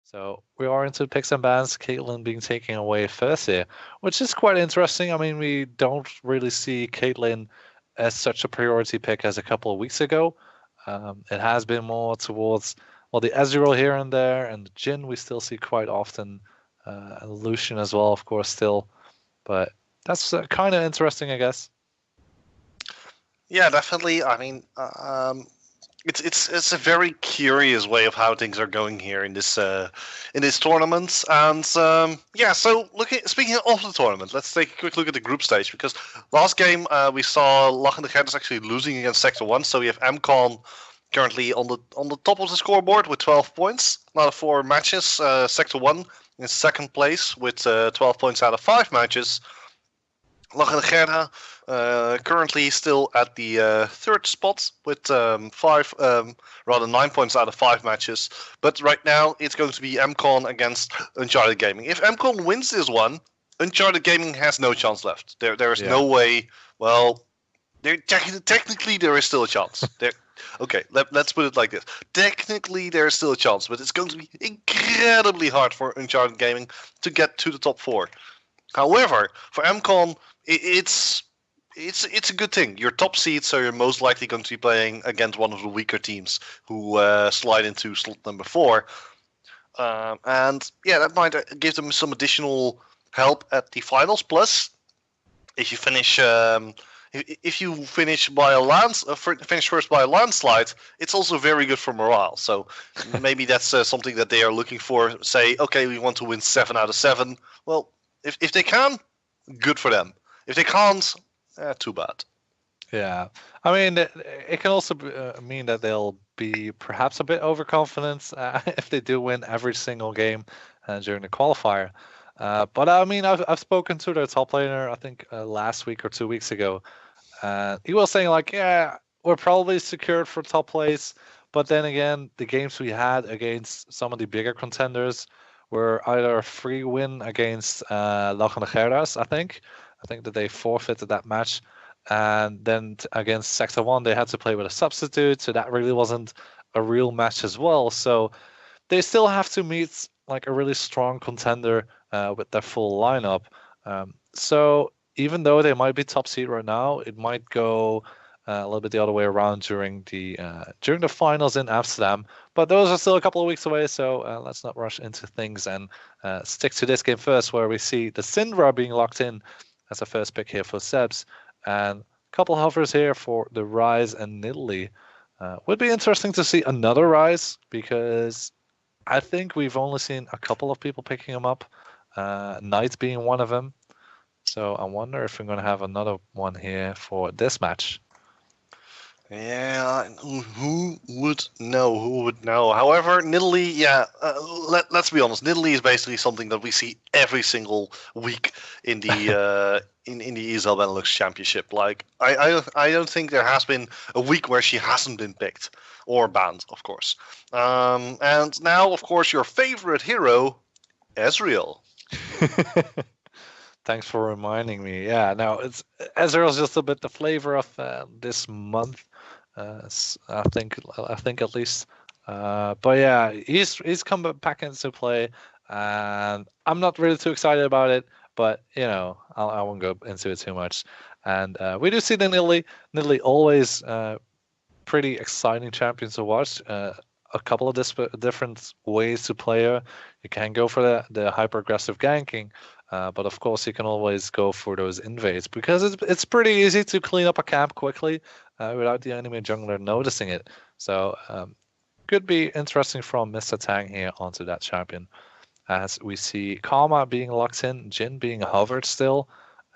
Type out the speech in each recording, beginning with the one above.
So we are into picks and bans. Caitlyn being taken away first here, which is quite interesting. I mean, we don't really see Caitlyn as such a priority pick as a couple of weeks ago. It has been more towards, well, the Ezreal here and there, and the Jhin we still see quite often. And Lucian as well, of course, still. But that's kind of interesting, I guess. Yeah, definitely. I mean, it's a very curious way of how things are going here in this tournament. And yeah, so speaking of the tournament, let's take a quick look at the group stage, because last game we saw Lachendegeerders actually losing against Sector 1. So we have mCon currently on the top of the scoreboard with 12 points out of 4 matches. Sector 1 in second place with 12 points out of 5 matches. Lachendegeerders currently still at the third spot with 9 points out of 5 matches. But right now it's going to be mCon against UnchartedGaming. If mCon wins this one, UnchartedGaming has no chance left. There is no way. Well, technically there is still a chance. Okay, let's put it like this. Technically there is still a chance, but it's going to be incredibly hard for UnchartedGaming to get to the top 4. However, for mCon, it's a good thing. You're top seed, so you're most likely going to be playing against one of the weaker teams who slide into slot number 4. And yeah, that might give them some additional help at the finals. Plus, if you finish finish first by a landslide, it's also very good for morale. So maybe that's something that they are looking for. Say, okay, we want to win 7 out of 7. Well, if they can, good for them. If they can't, too bad. Yeah, I mean, it can also mean that they'll be perhaps a bit overconfident if they do win every single game during the qualifier. But I mean, I've spoken to their top laner, I think last week or 2 weeks ago. He was saying like, yeah, we're probably secured for top place. But then again, the games we had against some of the bigger contenders were either a free win against Lachendegeerders, I think that they forfeited that match. And then against Sector 1, they had to play with a substitute. So that really wasn't a real match as well. So they still have to meet like a really strong contender with their full lineup. So even though they might be top seed right now, it might go a little bit the other way around during the finals in Amsterdam. But those are still a couple of weeks away, so let's not rush into things and stick to this game first, where we see the Syndra being locked in as a first pick here for Sebs, and a couple hovers here for the Rise and Nidalee. Would be interesting to see another Rise, because I think we've only seen a couple of people picking him up, Knight being one of them. So I wonder if we're going to have another one here for this match. Yeah, who would know? However, Nidalee, yeah, let's be honest. Nidalee is basically something that we see every single week in the in the ESL Benelux Championship. Like, I don't think there has been a week where she hasn't been picked or banned, of course. And now, of course, your favorite hero, Ezreal. Thanks for reminding me. Yeah, no, Ezreal's just a bit the flavor of this month. I think at least. But yeah, he's come back into play, and I'm not really too excited about it. But I won't go into it too much. And we do see the Nidalee always pretty exciting champion to watch. A couple of different ways to play her. You can go for the hyper aggressive ganking. But of course, you can always go for those invades, because it's pretty easy to clean up a camp quickly without the enemy jungler noticing it. So could be interesting from Mr. Tang here onto that champion, as we see Karma being locked in, Jhin being hovered still,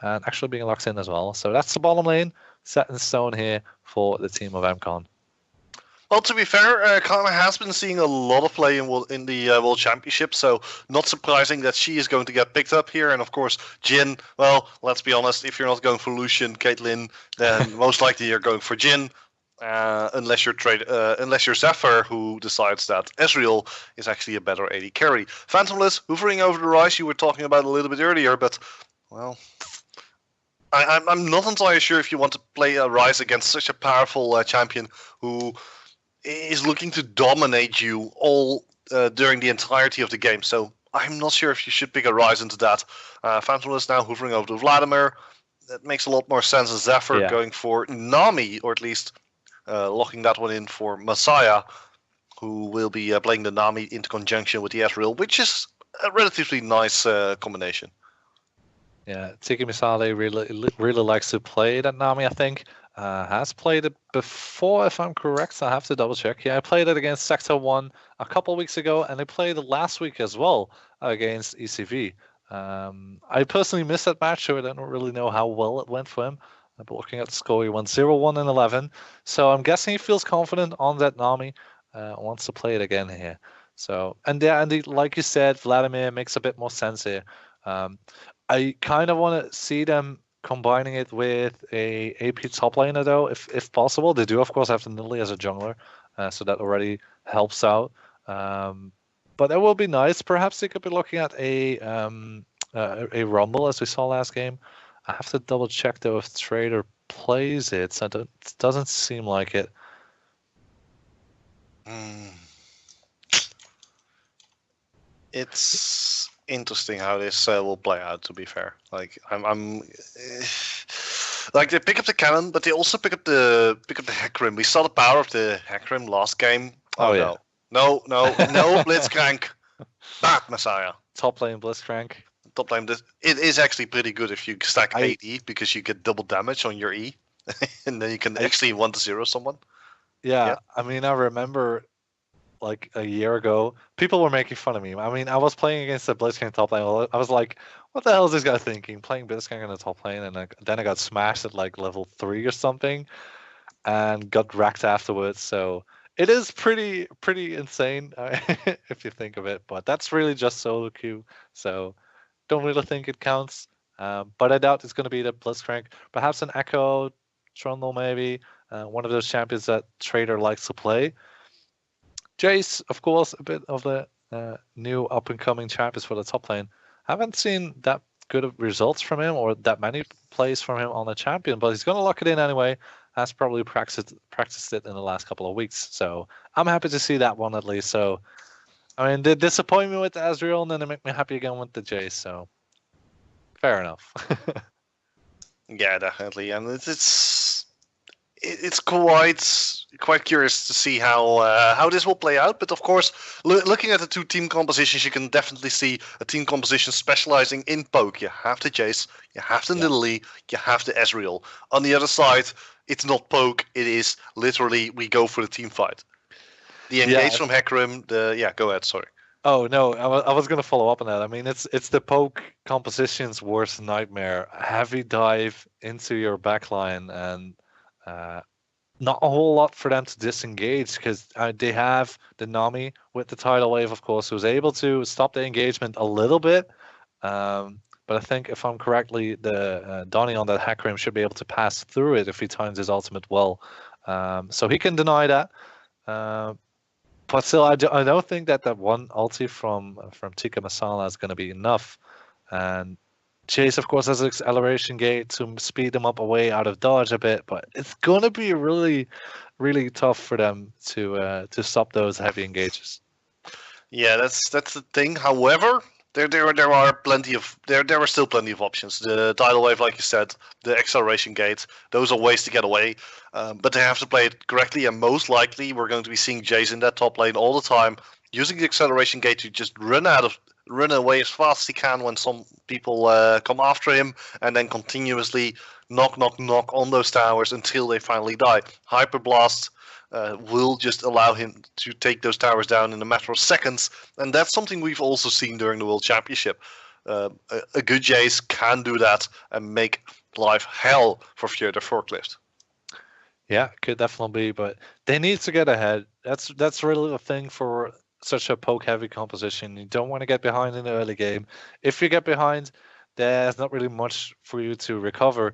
and actually being locked in as well. So that's the bottom lane set in stone here for the team of mCon. Well, to be fair, Karma has been seeing a lot of play in the World Championship, so not surprising that she is going to get picked up here. And of course, Jhin, well, let's be honest, if you're not going for Lucian, Caitlyn, then most likely you're going for Jhin, unless you're Zephyr, who decides that Ezreal is actually a better AD carry. Phantomless, hoovering over the Rise, you were talking about a little bit earlier, but, well, I'm not entirely sure if you want to play a Rise against such a powerful champion who is looking to dominate you all during the entirety of the game. So I'm not sure if you should pick a Rise into that. Phantom is now hoovering over to Vladimir. That makes a lot more sense as Zephyr going for Nami, or at least locking that one in for Messiah, who will be playing the Nami into conjunction with the Ezreal, which is a relatively nice combination. Yeah, Tiki Misale really likes to play that Nami, I think. Has played it before, if I'm correct, so I have to double check. Yeah, I played it against Sector 1 a couple weeks ago, and I played it last week as well against ECV. I personally missed that match, so I don't really know how well it went for him. But looking at the score, he won 0-1 and 11. So I'm guessing he feels confident on that Nami, wants to play it again here. So, and like you said, Vladimir makes a bit more sense here. I kind of want to see them combining it with a AP top laner, though, if possible. They do, of course, have the Nidalee as a jungler, so that already helps out. But it will be nice. Perhaps they could be looking at a Rumble, as we saw last game. I have to double check, though, if Trader plays it. So it doesn't seem like it. It's interesting how this will play out. To be fair, like I'm like they pick up the cannon, but they also pick up the Hecarim. We saw the power of the Hecarim last game. Oh yeah. No, Blitzcrank. Bad Messiah. Top lane Blitzcrank. Top lane. It is actually pretty good if you stack AD because you get double damage on your E, and then you can actually 1-0 someone. Yeah, I mean, I remember like a year ago, people were making fun of me. I mean, I was playing against the Blitzcrank top lane. I was like, what the hell is this guy thinking? Playing Blitzcrank on the top lane, and then I got smashed at like level 3 or something, and got wrecked afterwards. So it is pretty insane if you think of it. But that's really just solo queue, so don't really think it counts. But I doubt it's going to be the Blitzcrank. Perhaps an Echo, Trundle maybe, one of those champions that Trader likes to play. Jace, of course, a bit of the new up-and-coming champions for the top lane. Haven't seen that good of results from him or that many plays from him on the champion, but he's going to lock it in anyway. Has probably practiced it in the last couple of weeks. So I'm happy to see that one at least. So, I mean, they disappoint me with the Ezreal, and then they make me happy again with the Jace. So, fair enough. Yeah, definitely. And it's quite curious to see how this will play out. But of course, looking at the two team compositions, you can definitely see a team composition specializing in poke. You have the Jace, you have the Nidalee, you have the Ezreal. On the other side, it's not poke. It is literally we go for the team fight. The engage from Hecarim. Go ahead. Sorry. Oh no, I was gonna follow up on that. I mean, it's the poke composition's worst nightmare. Heavy dive into your backline and. Not a whole lot for them to disengage because they have the Nami with the tidal wave, of course, who's able to stop the engagement a little bit. But I think if I'm correctly, the Donnie on that Hecarim should be able to pass through it if he times his ultimate well. So he can deny that. But still, I don't think that one ulti from Tika Masala is going to be enough. And Chase, of course, has an acceleration gate to speed them up away out of dodge a bit, but it's going to be really, really tough for them to stop those heavy engages. Yeah, that's the thing. However, there are plenty of there are still plenty of options. The tidal wave, like you said, the acceleration gate, those are ways to get away, but they have to play it correctly. And most likely, we're going to be seeing Jace in that top lane all the time, using the acceleration gate to just run away as fast as he can when some people come after him, and then continuously knock on those towers until they finally die. Hyper Blast will just allow him to take those towers down in a matter of seconds, and that's something we've also seen during the World Championship. A good Jace can do that and make life hell for Fjordur Forklift. Yeah, could definitely be, but they need to get ahead. That's really the thing for such a poke-heavy composition. You don't want to get behind in the early game. If you get behind, there's not really much for you to recover.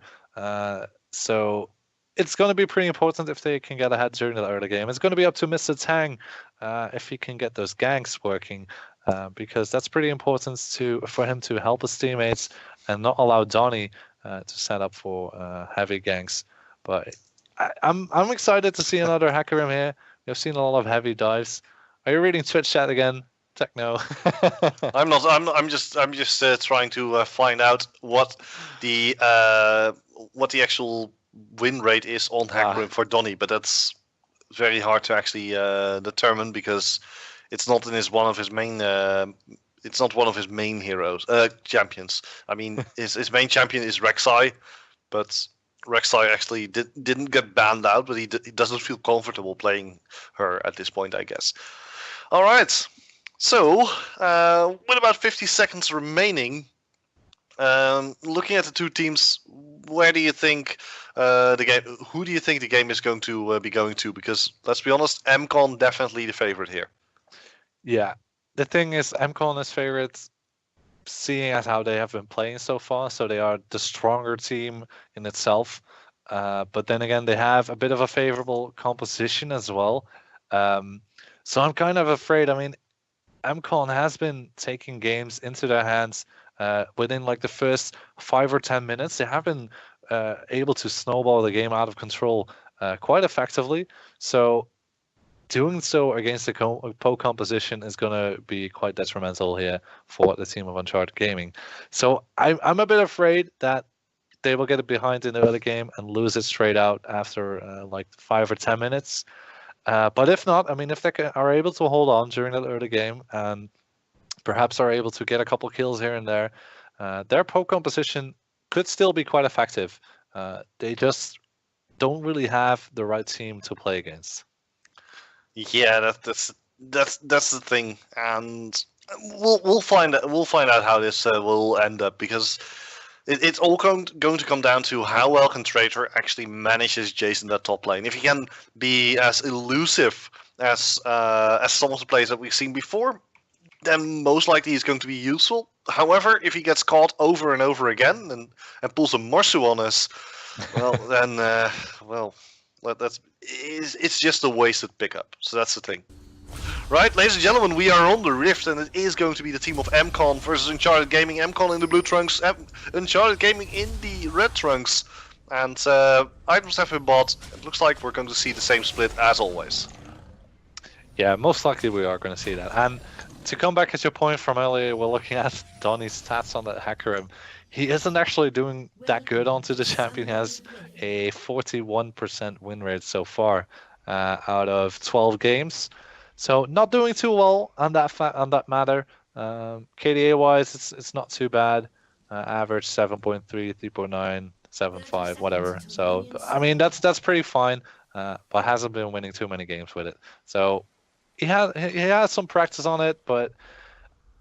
So it's going to be pretty important if they can get ahead during the early game. It's going to be up to Mr. Tang if he can get those ganks working, because that's pretty important for him to help his teammates and not allow Donnie to set up for heavy ganks. But I'm excited to see another Hecarim here. We've seen a lot of heavy dives. Are you reading Twitch chat again, Techno? I'm not. I'm just trying to find out what the actual win rate is on Hackroom for Donny, but that's very hard to actually determine because it's not one of his main. It's not one of his main heroes, champions. I mean, his main champion is Rek'Sai, but Rek'Sai actually didn't get banned out, but he doesn't feel comfortable playing her at this point, I guess. All right. So, with about 50 seconds remaining, looking at the two teams, where do you think who do you think the game is going to be going to? Because let's be honest, mCon definitely the favorite here. Yeah, the thing is, mCon is favorite, seeing as how they have been playing so far. So they are the stronger team in itself. But then again, they have a bit of a favorable composition as well. So I'm kind of afraid. I mean, mCon has been taking games into their hands within like the first 5 or 10 minutes. They have been able to snowball the game out of control quite effectively. So doing so against the Poe composition is going to be quite detrimental here for the team of Uncharted Gaming. So I'm a bit afraid that they will get it behind in the early game and lose it straight out after like 5 or 10 minutes. But if not, I mean, if they are able to hold on during that early game and perhaps are able to get a couple kills here and there, their Poe composition could still be quite effective. They just don't really have the right team to play against. Yeah, that's the thing, and we'll find out how this will end up, because it's all going to come down to how well can Traitor actually manages Jason that top lane. If he can be as elusive as some of the players that we've seen before, then most likely he's going to be useful. However, if he gets caught over and over again and pulls a Morsu on us, well, then it's just a wasted pickup. So that's the thing. Right, ladies and gentlemen, we are on the Rift, and it is going to be the team of mCon versus Uncharted Gaming. mCon in the blue trunks, Uncharted Gaming in the red trunks. And items have been bought. It looks like we're going to see the same split as always. Yeah, most likely we are going to see that. And to come back at your point from earlier, we're looking at Donny's stats on that hacker. He isn't actually doing that good onto the champion. He has a 41% win rate so far out of 12 games. So not doing too well on that matter. KDA wise, it's not too bad. Average 7.3, 3.9, 7.5, whatever. So I mean that's pretty fine. But hasn't been winning too many games with it. So he has some practice on it, but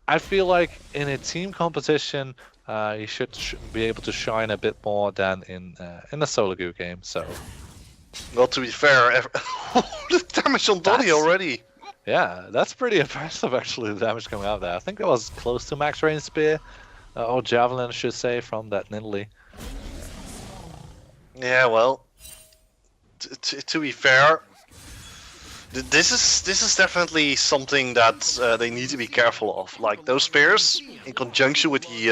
I feel like in a team competition, he should be able to shine a bit more than in a solo queue game. So, well, to be fair, the damage on Donny already. Yeah, that's pretty impressive actually. The damage coming out there. I think it was close to max range spear, or javelin, I should say, from that Nidalee. Yeah, well, to be fair, this is definitely something that they need to be careful of. Like those spears, in conjunction with the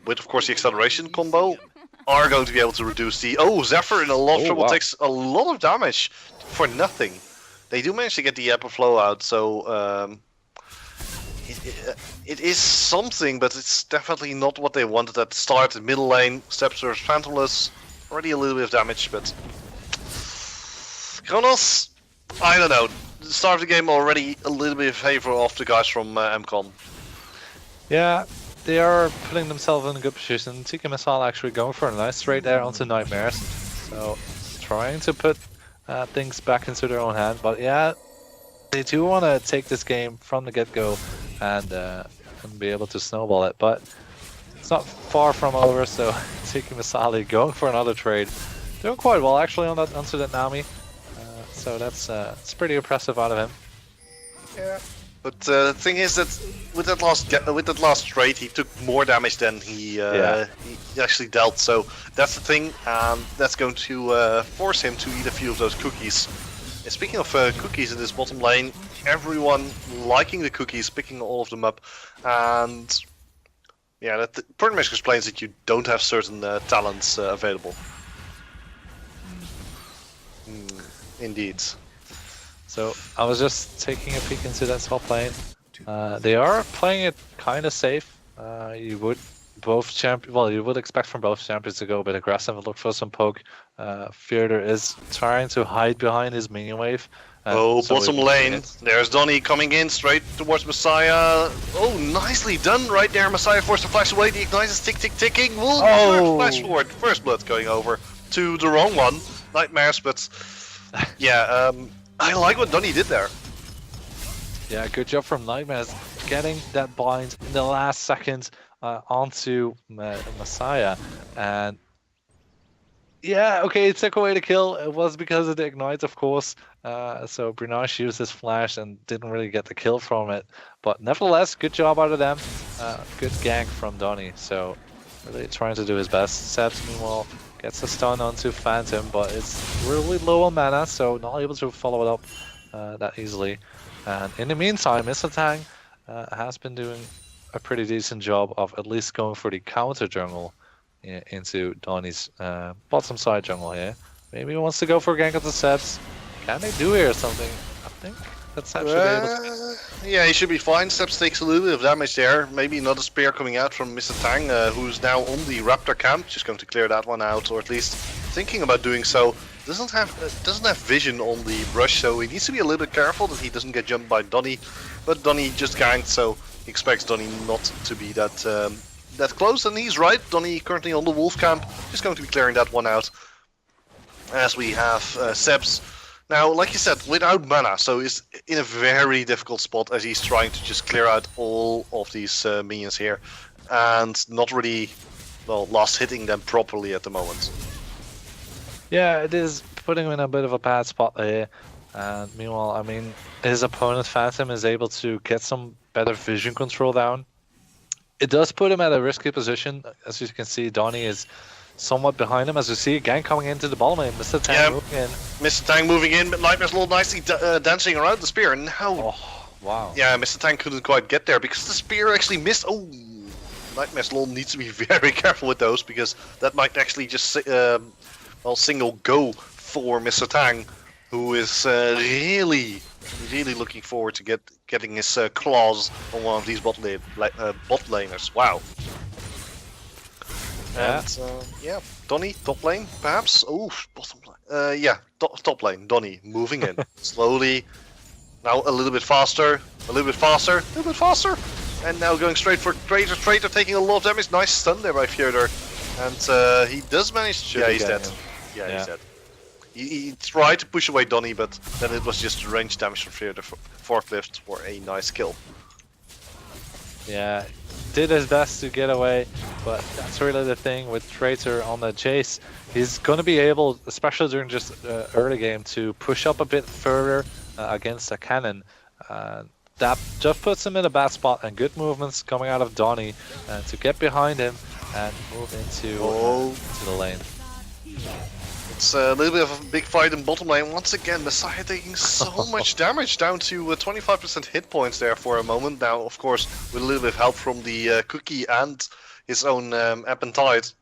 of course the acceleration combo, are going to be able to reduce the. Oh, Zephyr in a lot of trouble, takes a lot of damage for nothing. They do manage to get the upper flow out, so it is something, but it's definitely not what they wanted at the start. Middle lane, Stepsters, Phantomless, already a little bit of damage, but Kronos, I don't know. The start of the game already a little bit in favor of the guys from mCon. Yeah, they are putting themselves in a good position. Tiki Masala actually going for a nice trade there onto Nightmares, so trying to put things back into their own hand. But yeah, they do want to take this game from the get-go and be able to snowball it. But it's not far from over, so Tiki Masali going for another trade. Doing quite well actually on that onto that Nami. So that's it's pretty impressive out of him. Yeah. But the thing is that with that last trade, he took more damage than he actually dealt. So that's the thing, and that's going to force him to eat a few of those cookies. And speaking of cookies in this bottom lane, everyone liking the cookies, picking all of them up, and yeah, that pretty much explains that you don't have certain talents available. Indeed. So I was just taking a peek into that top lane. They are playing it kind of safe. You would you would expect from both champions to go a bit aggressive and look for some poke. Theodor is trying to hide behind his minion wave. Bottom lane. There's Donny coming in straight towards Messiah. Oh, nicely done right there. Messiah forced to flash away. The ignite is ticking. Flash forward. First blood going over to the wrong one. Nightmares, but yeah, I like what Donny did there. Yeah, good job from Nightmares getting that bind in the last second onto Messiah. And yeah, okay, it took away the kill. It was because of the ignite, of course. So Brunage used his flash and didn't really get the kill from it. But nevertheless, good job out of them. Good gank from Donny. So really trying to do his best. Sebs, meanwhile, gets a stun onto Phantom, but it's really low on mana, so not able to follow it up that easily. And in the meantime, Mr. Tang has been doing a pretty decent job of at least going for the counter jungle into Donny's bottom side jungle here. Maybe he wants to go for a gank of the Sebs. Can they do here or something? I think that Sebs should be able to. Yeah, he should be fine. Sebs takes a little bit of damage there. Maybe another spear coming out from Mr. Tang, who's now on the Raptor camp. Just going to clear that one out, or at least thinking about doing so. Doesn't have vision on the brush, so he needs to be a little bit careful that he doesn't get jumped by Donny. But Donny just ganked, so he expects Donny not to be that close, and he's right. Donny currently on the Wolf camp, just going to be clearing that one out. As we have Sebs now, like you said, without mana, so he's in a very difficult spot as he's trying to just clear out all of these minions here, and not really, well, last hitting them properly at the moment. Yeah, it is putting him in a bit of a bad spot there. And meanwhile, I mean, his opponent Phantom is able to get some better vision control down. It does put him at a risky position. As you can see, Donny is somewhat behind him. As you see, again coming into the bottom lane. Mr. Tang moving in. Mr. Tang moving in, but Nightmare's a little nicely dancing around the spear. And how? Oh, wow. Yeah, Mr. Tang couldn't quite get there because the spear actually missed. Oh, Nightmare's Lol needs to be very careful with those because that might actually just single go for Mr. Tang, who is really looking forward to getting his claws on one of these bot laners. Wow. Yeah. And yeah, Donny, top lane, perhaps. Oh, bottom lane. Yeah, top lane. Donny moving in slowly. Now a little bit faster, and now going straight for Traitor. Traitor taking a lot of damage. Nice stun there by Theodor, and he does manage to. Yeah, he's dead. Yeah, he's dead. He tried to push away Donny, but then it was just range damage from Theodor forklift for a nice kill. Yeah, did his best to get away, but that's really the thing with Traitor on the chase. He's going to be able, especially during just early game, to push up a bit further against a cannon. That just puts him in a bad spot, and good movements coming out of Donny to get behind him and move into the lane. It's a little bit of a big fight in bottom lane. Once again, Messiah taking so much damage, down to 25% hit points there for a moment. Now, of course, with a little bit of help from the Cookie and his own Appentide.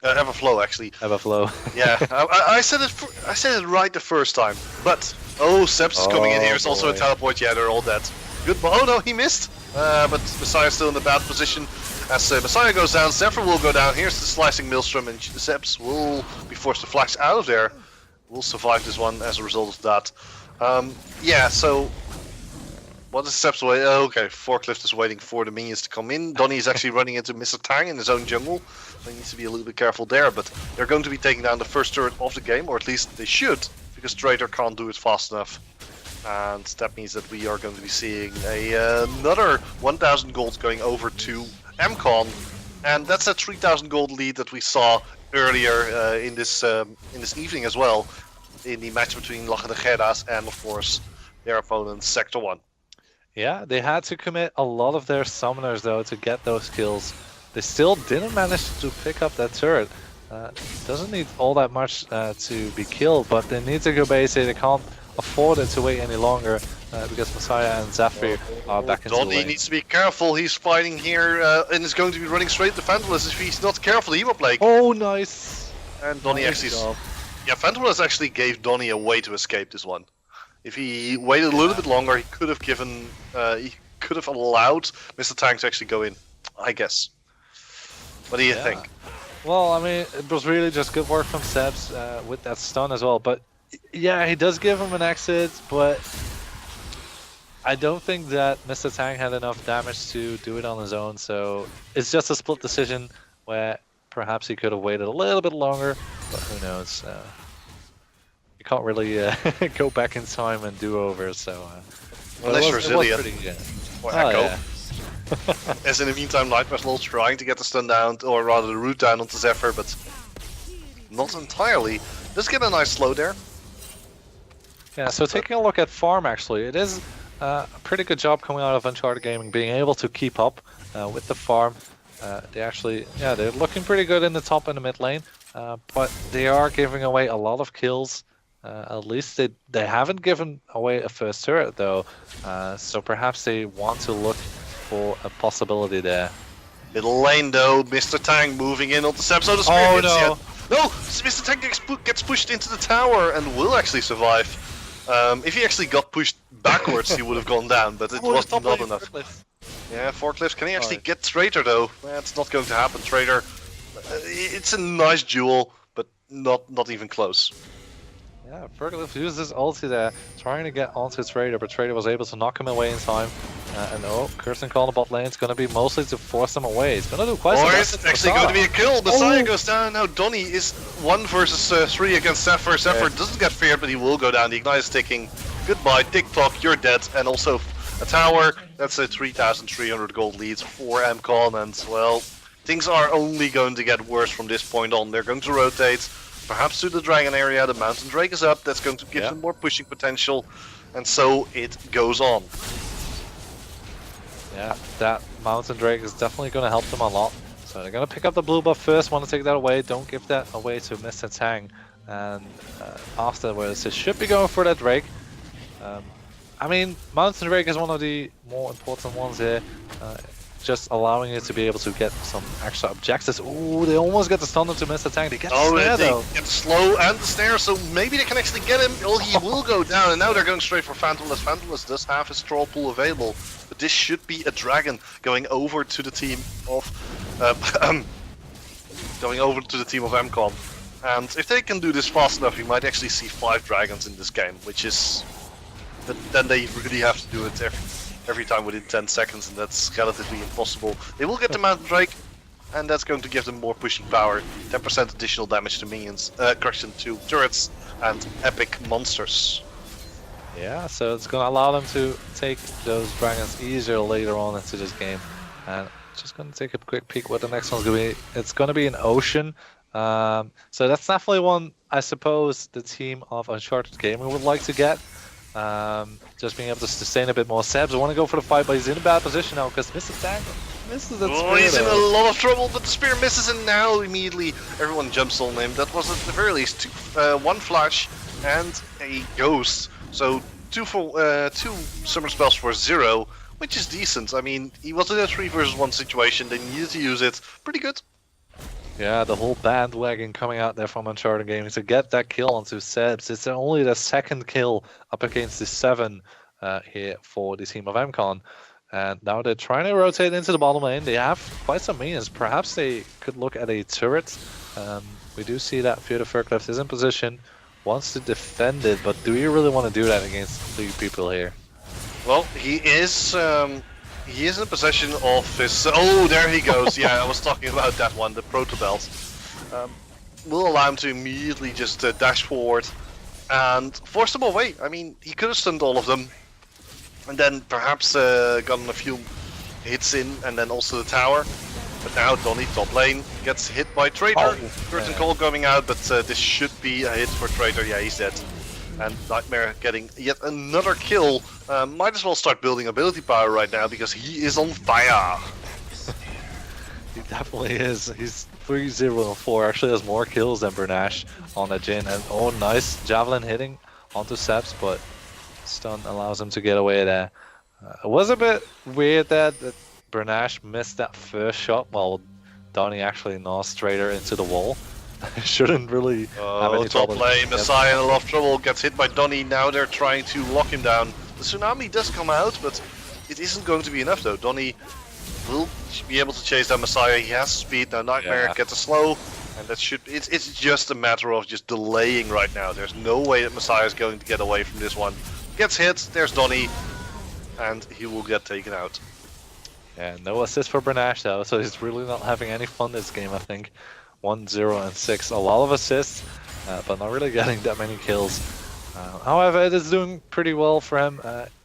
Everflow, actually. Everflow. Yeah, I said it right the first time. But Sebs is coming in here. It's also a teleport. Yeah, they're all dead. Good. Oh no, he missed. But Messiah's still in a bad position. As Messiah goes down, Zephyr will go down. Here's the slicing Maelstrom, and Sebs will be forced to flash out of there. Will survive this one as a result of that. Yeah, so what is Sebs waiting? Oh, okay, Forklift is waiting for the minions to come in. Donny is actually running into Mr. Tang in his own jungle. He needs to be a little bit careful there, but they're going to be taking down the first turret of the game, or at least they should, because Traitor can't do it fast enough. And that means that we are going to be seeing another 1,000 gold going over to mCon, and that's a 3,000 gold lead that we saw earlier in this evening as well, in the match between Lache de Gerda's and of course their opponent Sector 1. Yeah, they had to commit a lot of their summoners though to get those kills. They still didn't manage to pick up that turret. Doesn't need all that much to be killed, but they need to go basic. They can't afford it to wait any longer because Messiah and Zephyr are back into the lane. Donny needs to be careful. He's fighting here and is going to be running straight to Fantalus. If he's not careful, he will play. Oh, nice! And Donny nice actually... Yeah, Fantalus actually gave Donny a way to escape this one. If he waited a little bit longer, he could have allowed Mr. Tank to actually go in, I guess. What do you think? Well, I mean, it was really just good work from Sebs with that stun as well. But yeah, he does give him an exit, but I don't think that Mr. Tang had enough damage to do it on his own. So it's just a split decision where perhaps he could have waited a little bit longer, but who knows. You can't really go back in time and do over, so... Unless Resilient or Echo. Yeah. As in the meantime, Nightmare's Lol trying to get the stun down, or rather the root down onto Zephyr, but not entirely. Does get a nice slow there. Yeah, so taking a look at farm, actually, it is a pretty good job coming out of UnchartedGaming, being able to keep up with the farm. They're looking pretty good in the top and the mid lane, but they are giving away a lot of kills. At least they haven't given away a first turret though, so perhaps they want to look for a possibility there. Middle lane though, Mr. Tang moving in onto Seb, so the spear hits yet. No, Mr. Tang gets pushed into the tower and will actually survive. If he actually got pushed backwards, he would have gone down, but it was not enough. Yeah, forklifts. Can he actually get Traitor though? It's not going to happen. Traitor, it's a nice duel, but not even close. Yeah, Forklift used his ulti there, trying to get onto Trader, but Trader was able to knock him away in time. Kirsten called the bot lane. It's going to be mostly to force him away. It's going to do quite some damage. It's actually going to be a kill. Messiah goes down. Now Donny is 1 versus 3 against Zephyr. Zephyr doesn't get feared, but he will go down. The Ignite is ticking. Goodbye, TikTok, you're dead. And also a tower. That's a 3,300 gold lead for mCon. And, well, things are only going to get worse from this point on. They're going to rotate. Perhaps to the Dragon area, the Mountain Drake is up, that's going to give them more pushing potential, and so it goes on. Yeah, that Mountain Drake is definitely going to help them a lot. So they're going to pick up the blue buff first, want to take that away, don't give that away to Mr. Tang. And afterwards, they should be going for that Drake. I mean, Mountain Drake is one of the more important ones here. Just allowing you to be able to get some extra objectives. Ooh, they almost get the stun to Mr. Tank. They get the snare though. They get the slow and the snare, so maybe they can actually get him. Oh, he will go down, and now they're going straight for Phantomless. Phantomless does have his troll pool available, but this should be a dragon going over to the team of mCon. And if they can do this fast enough, we might actually see 5 dragons in this game, which is... But then they really have to do it every time within 10 seconds, and that's relatively impossible. They will get the Mountain Drake, and that's going to give them more pushing power. 10% additional damage to minions, correction, to turrets and epic monsters. Yeah, so it's going to allow them to take those dragons easier later on into this game. And just going to take a quick peek what the next one's going to be. It's going to be an Ocean. So that's definitely one, I suppose, the team of UnchartedGaming would like to get. Just being able to sustain a bit more. Sebs want to go for the fight, but he's in a bad position now because Mr. Tank misses that spear. He's in a lot of trouble, but the spear misses, and now immediately everyone jumps on him. That was at the very least 1 flash and a ghost. So 2 summer spells for 0, which is decent. I mean, he was in a 3 versus 1 situation. They needed to use it. Pretty good. Yeah, the whole bandwagon coming out there from UnchartedGaming to get that kill onto Sebs. It's only the 2nd kill up against the 7 here for the team of mCon. And now they're trying to rotate into the bottom lane. They have quite some minions. Perhaps they could look at a turret. We do see that Fear the Furclift is in position, wants to defend it, but do you really want to do that against 3 people here? Well, he is in possession of his... Oh, there he goes. Yeah, I was talking about that one, the Protobelt. Will allow him to immediately just dash forward and force them away. I mean, he could have stunned all of them, and then perhaps gotten a few hits in, and then also the tower. But now Donny, top lane, gets hit by Traitor. Curtain Call going out, but this should be a hit for Traitor. Yeah, he's dead. And Nightmare getting yet another kill. Might as well start building ability power right now because he is on fire. He definitely is. He's 3-0-4. Actually has more kills than Bernash on the Jhin. And oh, nice Javelin hitting onto Sebs, but stun allows him to get away there. It was a bit weird that Bernash missed that first shot while Donny actually nosed Trader into the wall. shouldn't really have any top trouble. lane, Messiah in a lot of trouble, gets hit by Donny. Now they're trying to lock him down. The Tsunami does come out, but it isn't going to be enough though. Donny will be able to chase down Messiah. He has speed. Now Nightmare gets a slow, and that should. It's just a matter of just delaying right now. There's no way that Messiah is going to get away from this one. Gets hit. There's Donny, and he will get taken out. Yeah, no assist for Bernash though, so he's really not having any fun this game, I think. 1-0 and 6, a lot of assists, but not really getting that many kills. However, it is doing pretty well for him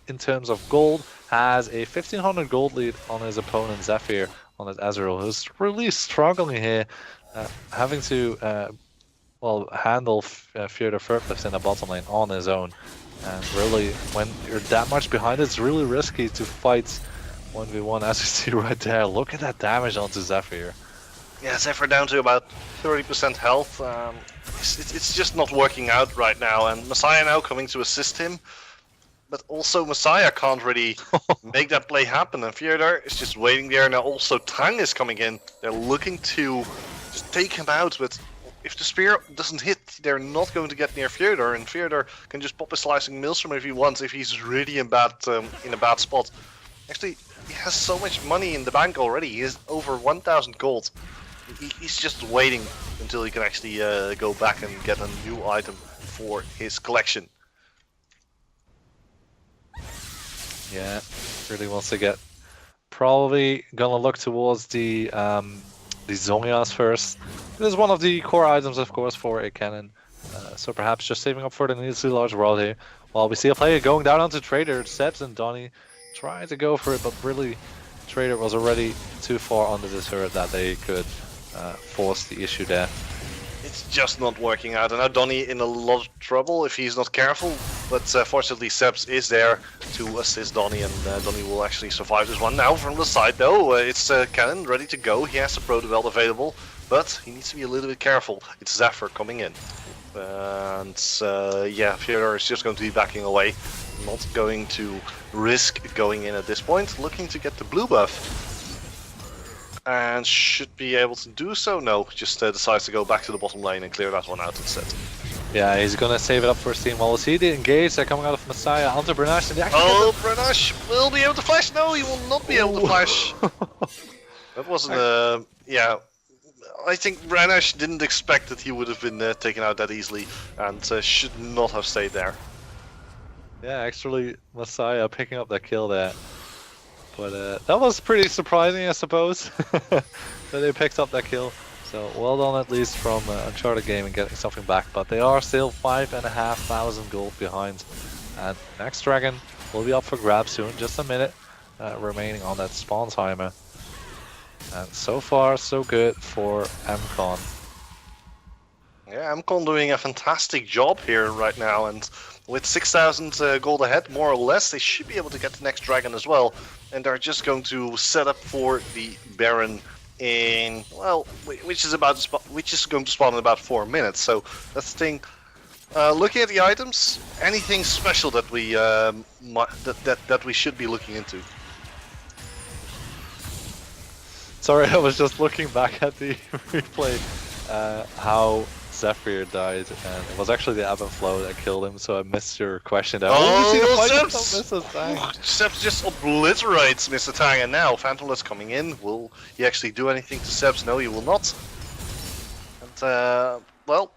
in terms of gold. Has a 1500 gold lead on his opponent Zephyr on his Ezreal, who's really struggling here, having to handle Fjordur Furcliffs in the bottom lane on his own. And really, when you're that much behind, it's really risky to fight 1v1, as you see right there. Look at that damage onto Zephyr. Yeah, Zephyr down to about 30% health. It's just not working out right now, and Messiah now coming to assist him. But also Messiah can't really make that play happen, and Fjordur is just waiting there. Now also Tang is coming in. They're looking to just take him out, but if the spear doesn't hit, they're not going to get near Fjordur, and Fjordur can just pop a slicing maelstrom if he wants, if he's really in a bad spot. Actually, he has so much money in the bank already. He has over 1,000 gold. He's just waiting until he can actually go back and get a new item for his collection. Yeah, really wants to get. Probably gonna look towards the Zhongyas first. This is one of the core items, of course, for a cannon. So perhaps just saving up for the needlessly large world here. While we see a player going down onto Trader, Sebs and Donny trying to go for it, but really Trader was already too far under the turret that they could force the issue there. It's just not working out, and now Donny in a lot of trouble if he's not careful, but fortunately Sebs is there to assist Donny, and Donny will actually survive this one. Now from the side though, it's Cannon ready to go. He has the Proto Belt available, but he needs to be a little bit careful. It's Zephyr coming in, and yeah, Fjordur is just going to be backing away, not going to risk going in at this point, looking to get the blue buff. And should be able to do so. No, just decides to go back to the bottom lane and clear that one out instead. Yeah, he's gonna save it up for his team. While we see the engage coming out of Messiah onto Bernash. And Bernash will be able to flash. No, he will not be able to flash. That wasn't yeah. I think Bernash didn't expect that he would have been taken out that easily, and should not have stayed there. Yeah, actually, Messiah picking up that kill there. But that was pretty surprising, I suppose, that they picked up that kill. So well done at least from UnchartedGaming getting something back. But they are still 5,500 gold behind. And next dragon will be up for grabs soon. Just a minute remaining on that spawn timer. And so far, so good for mCon. Yeah, mCon doing a fantastic job here right now, and with 6,000 gold ahead, more or less, they should be able to get the next dragon as well. And they're just going to set up for the Baron in, well, which is going to spawn in about 4 minutes. So that's the thing. Looking at the items, anything special that we that we should be looking into? Sorry, I was just looking back at the replay, how Zephyr died, and it was actually the Ebb and Flow that killed him, so I missed your question there. Sebs just obliterates Mr. Tang, and now Phantomless coming in. Will he actually do anything to Sebs? No, he will not. And, well,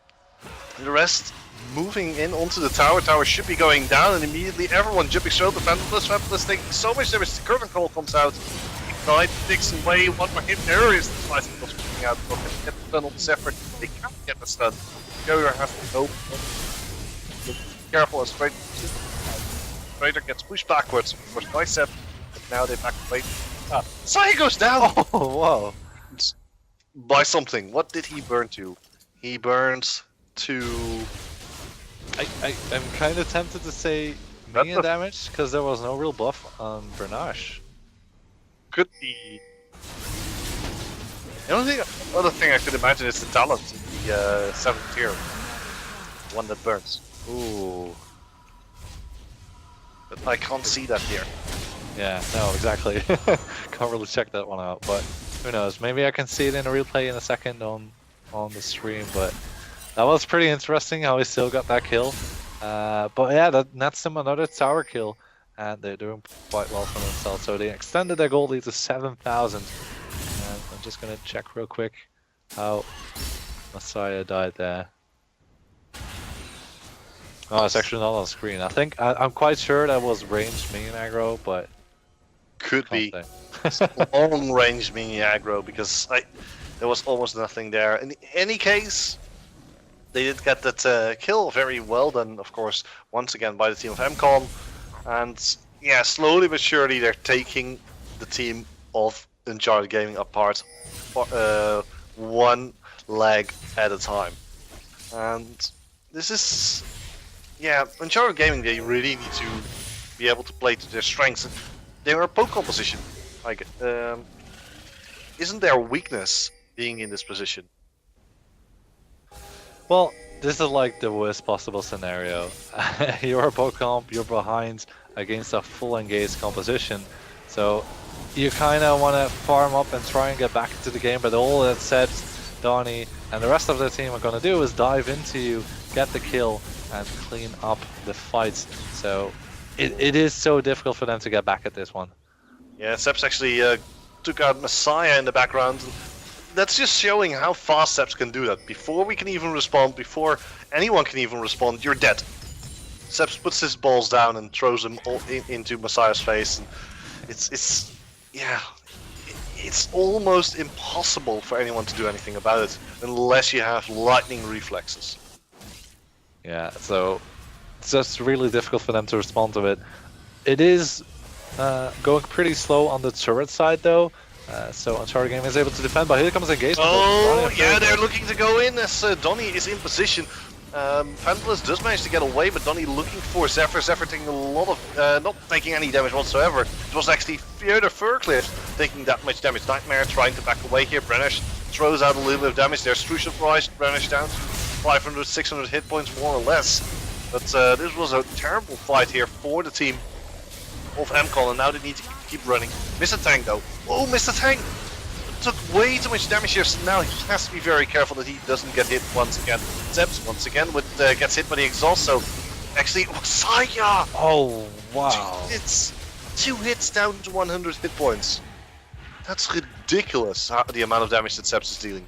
the rest moving in onto the tower. Tower should be going down, and immediately everyone jumping straight to Phantomless. Phantomless taking so much damage. The curtain call comes out. Ignite takes away one more hit. There is the slicing was coming out. But they get the stun on Zephyr. They can't get the stun. Carrier has to go. Be careful as Trader gets pushed backwards. Of course, by Zephyr. But now they back away. Sai goes down! Oh, wow. By something. What did he burn to? He burns to... I'm kind of tempted to say minion damage, because there was no real buff on Bernash. Could be. The only other thing I could imagine is the talent in the 7th tier. One that burns. Ooh. But I can't see that here. Yeah, no, exactly. Can't really check that one out, but who knows? Maybe I can see it in a replay in a second on on the stream, but that was pretty interesting how he still got that kill. But yeah, that nets them another tower kill, and they're doing quite well for themselves. So they extended their gold lead to 7,000. And I'm just gonna check real quick how Messiah died there. Oh, it's actually not on screen. I think I'm quite sure that was ranged minion aggro, but could be long range mini aggro because there was almost nothing there. In any case, they did get that kill very well done, of course, once again by the team of mCon. And yeah, slowly but surely they're taking the team of UnchartedGaming apart one leg at a time. And this is, yeah, UnchartedGaming, they really need to be able to play to their strengths. They're a poke composition. Like, isn't their weakness being in this position? Well, this is like the worst possible scenario. You're a poke comp, you're behind against a full engaged composition. So you kind of want to farm up and try and get back into the game, but all that Sebs, Donnie, and the rest of the team are going to do is dive into you, get the kill, and clean up the fights. So it is so difficult for them to get back at this one. Yeah, Sebs actually took out Messiah in the background. That's just showing how fast Sebs can do that. Before we can even respond, before anyone can even respond, you're dead. Sebs puts his balls down and throws them all into Messiah's face. And it's almost impossible for anyone to do anything about it unless you have lightning reflexes. Yeah, so it's just really difficult for them to respond to it. It is going pretty slow on the turret side though. So UnchartedGaming is able to defend, but here comes engagement. Oh, yeah, they're looking to go in as Donnie is in position. Fantalist does manage to get away, but Donnie looking for Zephyr. Zephyr taking a lot of, not taking any damage whatsoever. It was actually Theodore Furcliff taking that much damage. Nightmare trying to back away here. Brennish throws out a little bit of damage. There's Strucial Price. Brennish down to 500, 600 hit points more or less. But this was a terrible fight here for the team of mCon, and now they need to keep running. Mr. Tank though. Oh, Mr. Tank took way too much damage here, so now he has to be very careful that he doesn't get hit once again. Sebs once again gets hit by the exhaust, so actually Messiah! Oh, wow. Two hits down to 100 hit points. That's ridiculous, the amount of damage that Sebs is dealing.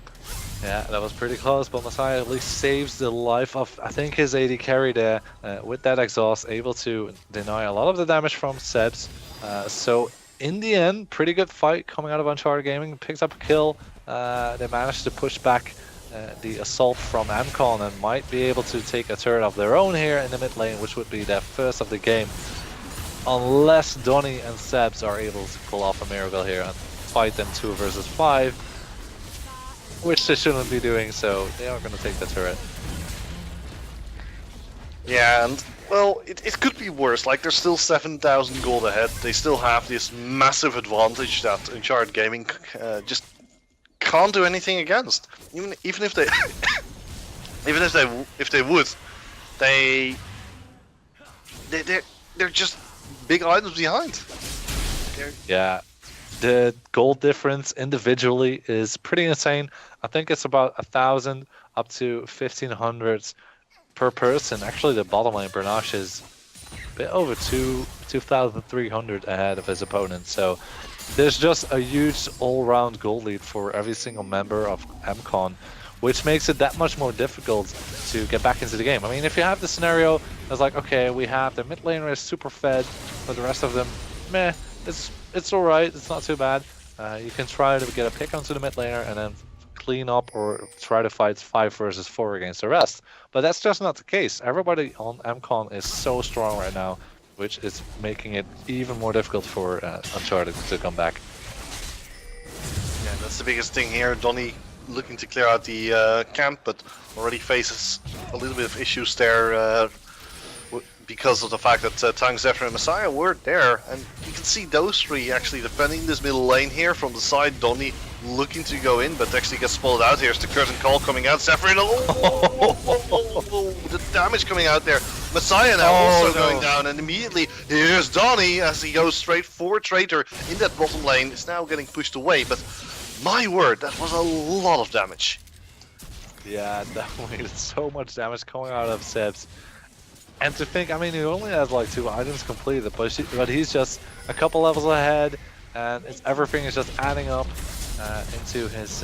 Yeah, that was pretty close, but Messiah at least saves the life of, I think, his AD carry there with that exhaust, able to deny a lot of the damage from Sebs. So in the end, pretty good fight coming out of UnchartedGaming. Picks up a kill. They managed to push back the assault from mCon and might be able to take a turret of their own here in the mid lane, which would be their first of the game. Unless Donnie and Sebs are able to pull off a miracle here and fight them 2 versus 5. Which they shouldn't be doing, so they are going to take the turret. Yeah, and well, it could be worse. Like, there's still 7,000 gold ahead. They still have this massive advantage that UnchartedGaming just can't do anything against. Even if they, if they would, they're just big items behind. Yeah. The gold difference individually is pretty insane. I think it's about 1,000 up to 1,500 per person. Actually, the bottom lane, Bernache, is a bit over 2,300 ahead of his opponent. So there's just a huge all-round gold lead for every single member of mCon, which makes it that much more difficult to get back into the game. I mean, if you have the scenario that's like, okay, we have the mid laner is super fed, but the rest of them, meh, it's alright, it's not too bad. You can try to get a pick onto the mid laner and then clean up or try to fight 5 versus 4 against the rest. But that's just not the case. Everybody on mCon is so strong right now, which is making it even more difficult for Uncharted to come back. Yeah, that's the biggest thing here. Donnie looking to clear out the camp, but already faces a little bit of issues there because of the fact that Tang, Zephyr and Messiah were there, and you can see those three actually defending this middle lane here from the side. Donnie looking to go in, but actually gets spotted out. Here's the curtain call coming out. Zephyr, the damage coming out there. Messiah now also going down, and immediately here's Donnie as he goes straight for Traitor in that bottom lane. Is now getting pushed away, but my word, that was a lot of damage. Yeah, definitely. There's so much damage coming out of Sebs. And to think, I mean, he only has like 2 items completed, but he's just a couple levels ahead, and everything is just adding up into his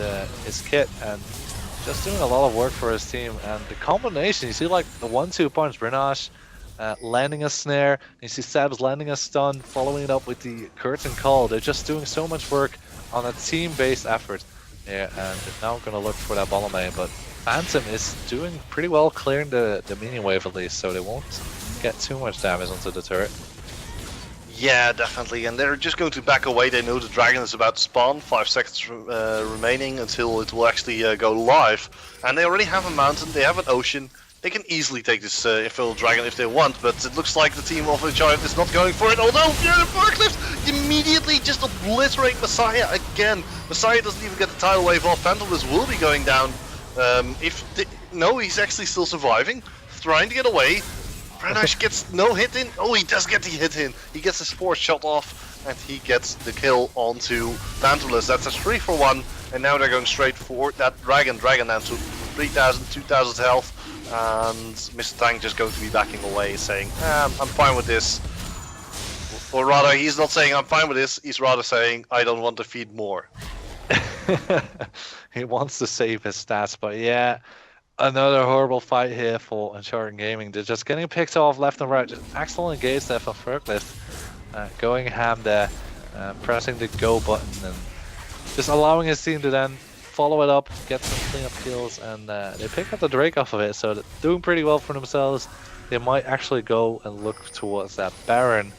kit, and just doing a lot of work for his team. And the combination, you see like the 1-2 punch, Grenache landing a snare, you see Sebs landing a stun, following it up with the curtain call. They're just doing so much work on a team-based effort. Yeah, and they're now going to look for that bottom lane, but Phantom is doing pretty well clearing the minion wave at least, so they won't get too much damage onto the turret. Yeah, definitely, and they're just going to back away. They know the dragon is about to spawn, 5 seconds remaining until it will actually go live. And they already have a mountain, they have an ocean. They can easily take this Infernal Dragon if they want, but it looks like the team of Uncharted is not going for it. Although, yeah, the forklift immediately just obliterate Messiah again. Messiah doesn't even get the tidal wave off. Phantomless will be going down. No, he's actually still surviving, trying to get away. Grenache gets no hit in. Oh, he does get the hit in. He gets his 4th shot off, and he gets the kill onto Phantomless. That's a 3-for-1, and now they're going straight for that dragon. Dragon down to 3,000, 2,000 health. And Mr. Tank just going to be backing away, saying, I'm fine with this. Or rather, he's not saying I'm fine with this, he's rather saying, I don't want to feed more. He wants to save his stats, but yeah, another horrible fight here for UnchartedGaming. They're just getting picked off left and right. Just excellent engage there from Ferglith. Going ham there, pressing the go button, and just allowing his team to then follow it up, get some cleanup kills, and they pick up the Drake off of it, so they're doing pretty well for themselves. They might actually go and look towards that Baron.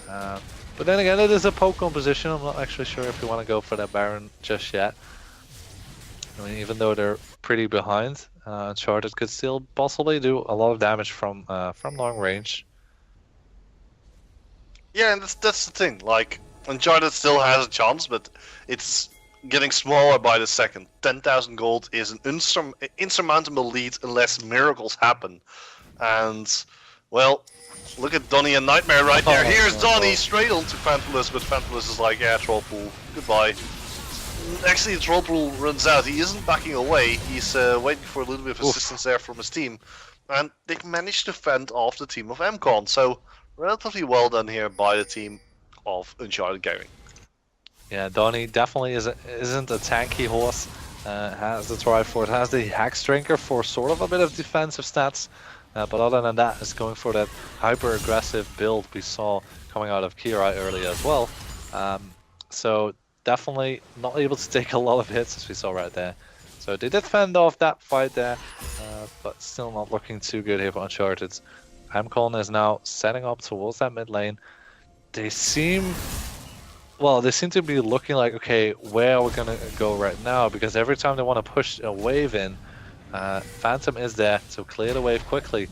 But then again, it is a poke composition. I'm not actually sure if we want to go for that Baron just yet. I mean, even though they're pretty behind, Uncharted could still possibly do a lot of damage from long range. Yeah, and that's the thing. Like, Uncharted still has a chance, but it's getting smaller by the second. 10,000 gold is an insurmountable lead unless miracles happen. And, well, look at Donny and Nightmare right there. Here's Donny straight onto Phantomless, but Phantomless is like, yeah, troll pool, goodbye. Actually, the troll pool runs out. He isn't backing away. He's waiting for a little bit of assistance there from his team. And they managed to fend off the team of mCon. So, relatively well done here by the team of UnchartedGaming. Yeah, Donny definitely isn't a tanky horse. Has the Triforce, has the Hex Drinker for sort of a bit of defensive stats. But other than that, is going for that hyper-aggressive build we saw coming out of Kirai earlier as well. So definitely not able to take a lot of hits as we saw right there. So they did fend off that fight there, but still not looking too good here for Uncharted. mCon is now setting up towards that mid lane. They seem to be looking like, okay, where are we going to go right now? Because every time they want to push a wave in, Phantom is there to clear the wave quickly.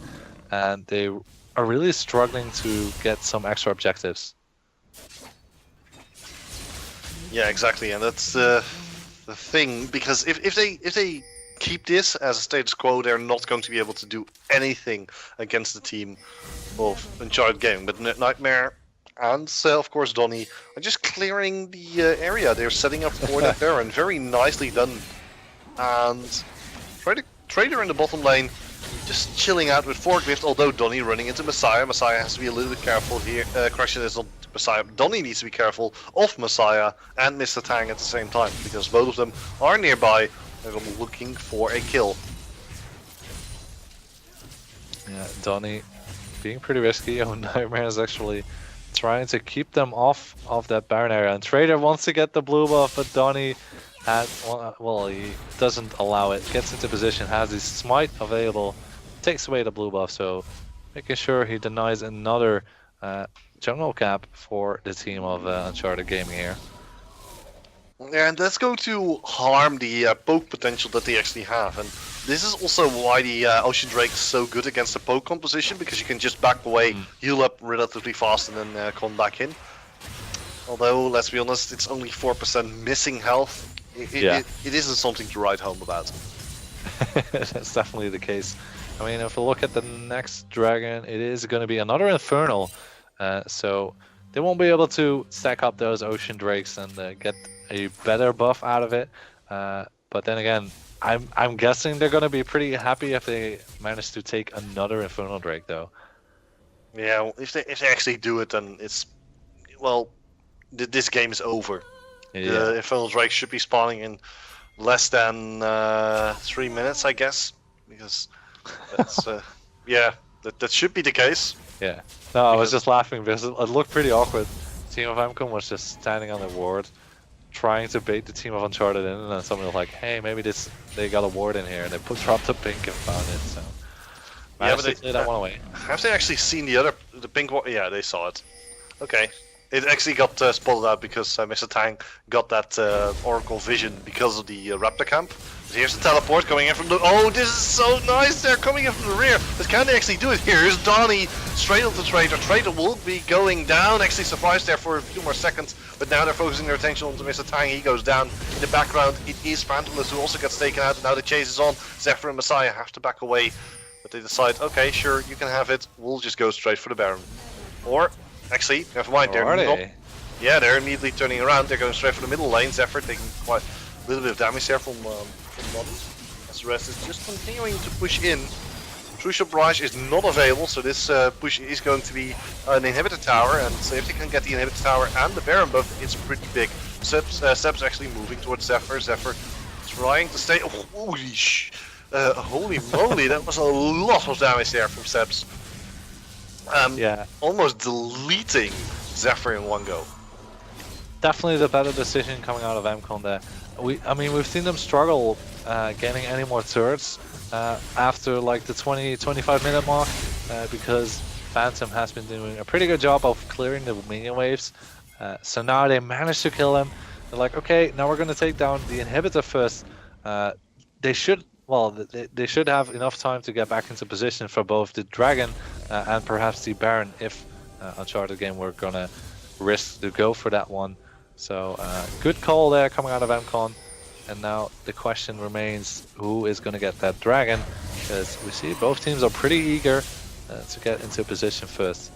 And they are really struggling to get some extra objectives. Yeah, exactly, and that's the thing, because if they keep this as a status quo, they're not going to be able to do anything against the team of UnchartedGaming. But Nightmare and, of course, Donny are just clearing the area. They're setting up for that Baron. Very nicely done. And Trader in the bottom lane, just chilling out with Forklift, although Donny running into Messiah. Messiah has to be a little bit careful here. Question is not Messiah. Donny needs to be careful of Messiah and Mr. Tang at the same time, because both of them are nearby and are looking for a kill. Yeah, Donny being pretty risky. Oh, Nightmare is actually trying to keep them off of that Baron area. And Trader wants to get the blue buff, but Donny he doesn't allow it. Gets into position, has his smite available, takes away the blue buff, so making sure he denies another jungle cap for the team of UnchartedGaming here. And that's going to harm the poke potential that they actually have. And this is also why the Ocean Drake is so good against the poke composition, because you can just back away, heal up relatively fast, and then come back in. Although, let's be honest, it's only 4% missing health. It isn't something to write home about. That's definitely the case. I mean, if we look at the next dragon, it is going to be another Infernal. So they won't be able to stack up those Ocean Drakes and get a better buff out of it. But then again, I'm guessing they're gonna be pretty happy if they manage to take another Infernal Drake, though. Yeah, well, if they actually do it, then it's well, this game is over. Yeah. The Infernal Drake should be spawning in less than 3 minutes, I guess, because that's yeah, that should be the case. Yeah. No, I was just laughing because it looked pretty awkward. Team of mCon was just standing on the ward, trying to bait the team of Uncharted in, and then someone was like, "Hey, maybe they got a ward in here," and they dropped the pink and found it. So Yeah, but they cleared that one away. Have they actually seen the pink one? Yeah, they saw it. Okay. It actually got spotted out because Mr. Tang got that Oracle Vision because of the Raptor camp. But here's the teleport coming in from the... Oh, this is so nice! They're coming in from the rear. But can they actually do it? Here's Donnie straight onto Traitor. Traitor will be going down. Actually surprised there for a few more seconds. But now they're focusing their attention onto Mr. Tang. He goes down. In the background, it is Phantomless who also gets taken out. Now the chase is on. Zephyr and Messiah have to back away. But they decide, okay, sure, you can have it. We'll just go straight for the Baron. Or... Actually, never mind. Yeah, they're immediately turning around. They're going straight for the middle lane. Zephyr taking quite a little bit of damage there from bodies. As the rest is just continuing to push in. Crucial Barrage is not available, so this push is going to be an inhibitor tower. And so if they can get the inhibitor tower and the Baron buff, it's pretty big. Seb's actually moving towards Zephyr. Zephyr trying to stay. Oh, holy moly, that was a lot of damage there from Seb's. Yeah. Almost deleting Zephyr in one go. Definitely the better decision coming out of mCon there. I mean, we've seen them struggle getting any more turrets after like the 20-25 minute mark because Phantom has been doing a pretty good job of clearing the minion waves. So now they managed to kill him. They're like, okay, now we're going to take down the inhibitor first. They should have enough time to get back into position for both the Dragon and perhaps the Baron if Uncharted Game were going to risk to go for that one. So good call there coming out of mCon. And now the question remains, who is going to get that Dragon? Because we see both teams are pretty eager to get into position first.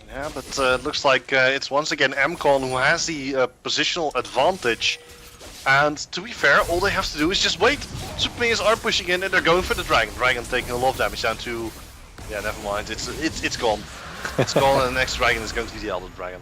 Yeah, but it looks like it's once again mCon who has the positional advantage. And to be fair, all they have to do is just wait. Super Minions are pushing in and they're going for the Dragon. Dragon taking a lot of damage down to... Yeah, never mind. It's gone. It's gone and the next Dragon is going to be the Elder Dragon.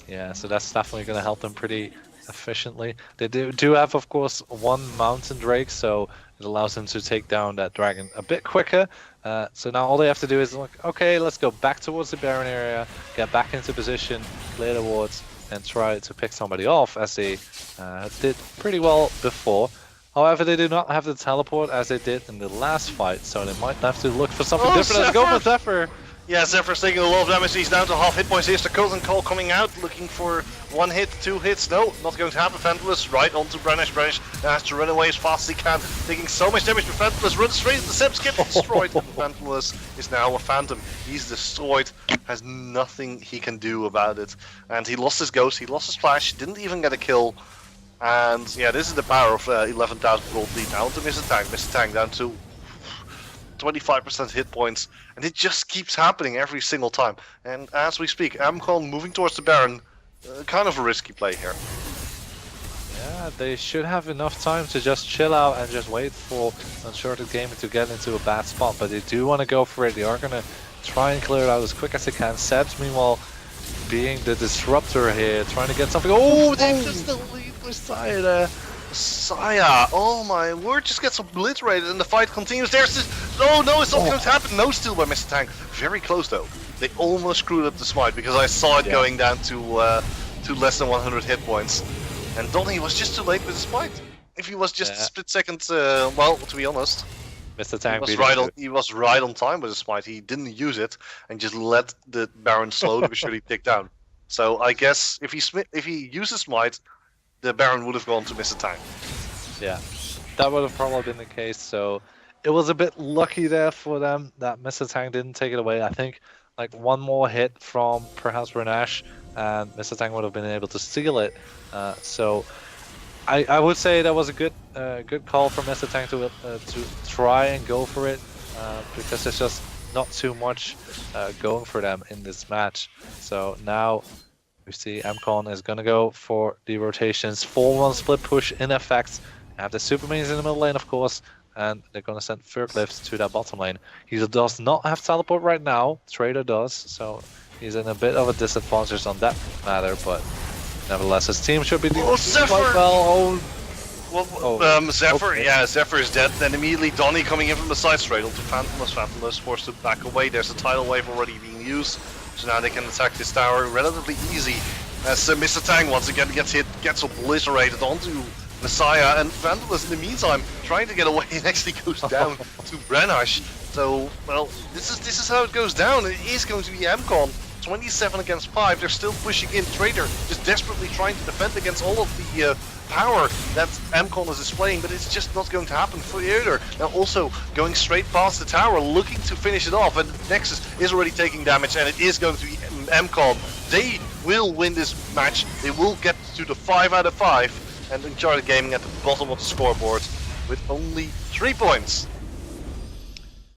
Yeah, so that's definitely going to help them pretty efficiently. They do have, of course, one Mountain Drake, so it allows them to take down that Dragon a bit quicker. So now all they have to do is, like, okay, let's go back towards the Baron area, get back into position, clear the wards, and try to pick somebody off, as they did pretty well before. However, they do not have the teleport as they did in the last fight, so they might have to look for something different. Let's go for Zephyr! Yeah, Zephyr's taking a lot of damage. He's down to half hit points. Here's the Golden Call coming out, looking for 1 hit, 2 hits. No, not going to happen. Phantomless right onto Brannish. Brannish has to run away as fast as he can, taking so much damage. But Phantomless runs straight into Seb's, gets destroyed. Phantomless is now a Phantom. He's destroyed, has nothing he can do about it. And he lost his Ghost, he lost his Flash, didn't even get a kill. And yeah, this is the power of 11,000 gold lead now to Mr. Tang. Mr. Tang down to 25% hit points, and it just keeps happening every single time. And as we speak, mCon moving towards the Baron, kind of a risky play here. Yeah, they should have enough time to just chill out and just wait for Uncharted Gaming to get into a bad spot, but they do want to go for it. They are going to try and clear it out as quick as they can. Sebs, meanwhile, being the disruptor here, trying to get something. Oh, they just delete Messiah there. Messiah, oh my word, just gets obliterated and the fight continues. There's this, no, it's not going to happen. No steal by Mr. Tang. Very close though. They almost screwed up the smite because I saw it going down to less than 100 hit points. And Donnie was just too late with the smite. If he was just a split second, well, to be honest, Mr. Tang he was right on time with the smite. He didn't use it and just let the Baron slowly but surely tick down. So I guess if he uses smite, the Baron would have gone to Mr. Tang. Yeah, that would have probably been the case. So it was a bit lucky there for them that Mr. Tang didn't take it away. I think like one more hit from perhaps Renash and Mr. Tang would have been able to steal it. So I would say that was a good call from Mr. Tang to try and go for it because there's just not too much going for them in this match. So now We see mCon is going to go for the rotations. 4-1 split push in effect. Have the super minions in the middle lane, of course, and they're going to send Furcliff to that bottom lane. He does not have teleport right now. Trader does, so he's in a bit of a disadvantage on that matter, but nevertheless, his team should be doing quite well. Zephyr, okay. yeah, Zephyr is dead. Then immediately Donny coming in from the side straight to Phantomless. Phantomless forced to back away. There's a tidal wave already being used, so now they can attack this tower relatively easy. As Mr. Tang once again gets hit, gets obliterated onto Messiah, and Phantomless in the meantime trying to get away and actually goes down to Brenash. So, well, this is how it goes down. It is going to be mCon. 27 against 5. They're still pushing in. Trader just desperately trying to defend against all of the power that mCon is displaying, but it's just not going to happen for either. Now also going straight past the tower, looking to finish it off, and Nexus is already taking damage, and it is going to be mCon. They will win this match. They will get to the 5 out of 5, and UnchartedGaming at the bottom of the scoreboard with only 3 points.